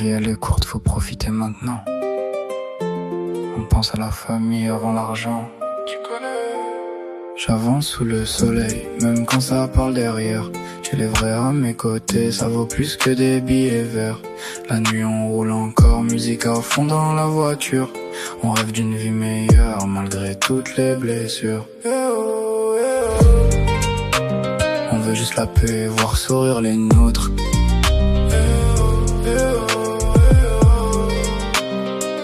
vie elle est courte, faut profiter maintenant. On pense à la famille avant l'argent. Tu connais. J'avance sous le soleil, même quand ça parle derrière. J'ai les vrais à mes côtés, ça vaut plus que des billets verts. La nuit on roule encore, musique à fond dans la voiture. On rêve d'une vie meilleure, malgré toutes les blessures. On veut juste la paix, voir sourire les nôtres.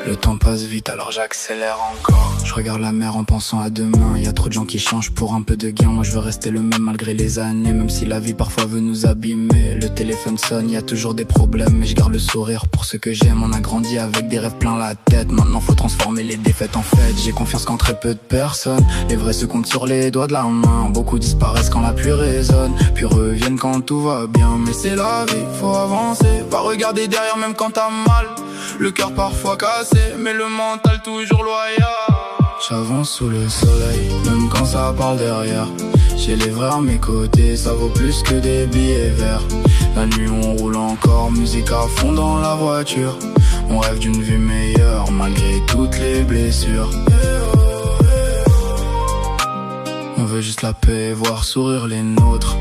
Le temps passe vite alors j'accélère encore. Je regarde la mer en pensant à demain. Y'a trop de gens qui changent pour un peu de gain. Moi je veux rester le même malgré les années. Même si la vie parfois veut nous abîmer. Le téléphone sonne, y'a toujours des problèmes. Mais je garde le sourire pour ceux que j'aime. On a grandi avec des rêves plein la tête. Maintenant faut transformer les défaites en fêtes. J'ai confiance qu'en très peu de personnes. Les vrais se comptent sur les doigts de la main. Beaucoup disparaissent quand la pluie résonne, puis reviennent quand tout va bien. Mais c'est la vie, faut avancer. Pas regarder derrière même quand t'as mal. Le cœur parfois cassé, mais le mental toujours loyal. J'avance sous le soleil, même quand ça parle derrière. J'ai les vrais à mes côtés, ça vaut plus que des billets verts. La nuit on roule encore, musique à fond dans la voiture. On rêve d'une vie meilleure, malgré toutes les blessures. On veut juste la paix, voir sourire les nôtres.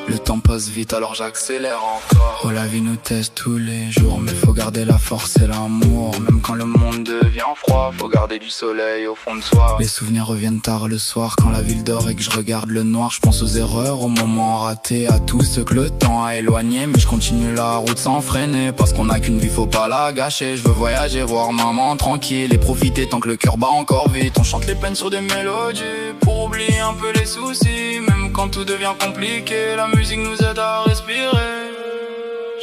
Le temps passe vite alors j'accélère encore. Oh la vie nous teste tous les jours, mais faut garder la force et l'amour. Même quand le monde devient froid, faut garder du soleil au fond de soi. Les souvenirs reviennent tard le soir quand la ville dort et que je regarde le noir. Je pense aux erreurs, aux moments ratés, à tout ce que le temps a éloigné. Mais je continue la route sans freiner, parce qu'on a qu'une vie, faut pas la gâcher. Je veux voyager, voir maman tranquille et profiter tant que le cœur bat encore vite. On chante les peines sur des mélodies pour oublier un peu les soucis. Même quand tout devient compliqué, la musique nous aide à respirer.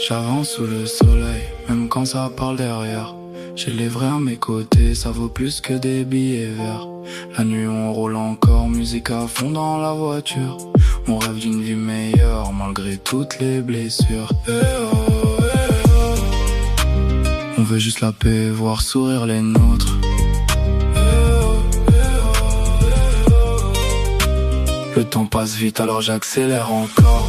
J'avance sous le soleil, même quand ça parle derrière. J'ai les vrais à mes côtés, ça vaut plus que des billets verts. La nuit on roule encore, musique à fond dans la voiture. On rêve d'une vie meilleure, malgré toutes les blessures. On veut juste la paix, voir sourire les nôtres. Le temps passe vite alors j'accélère encore.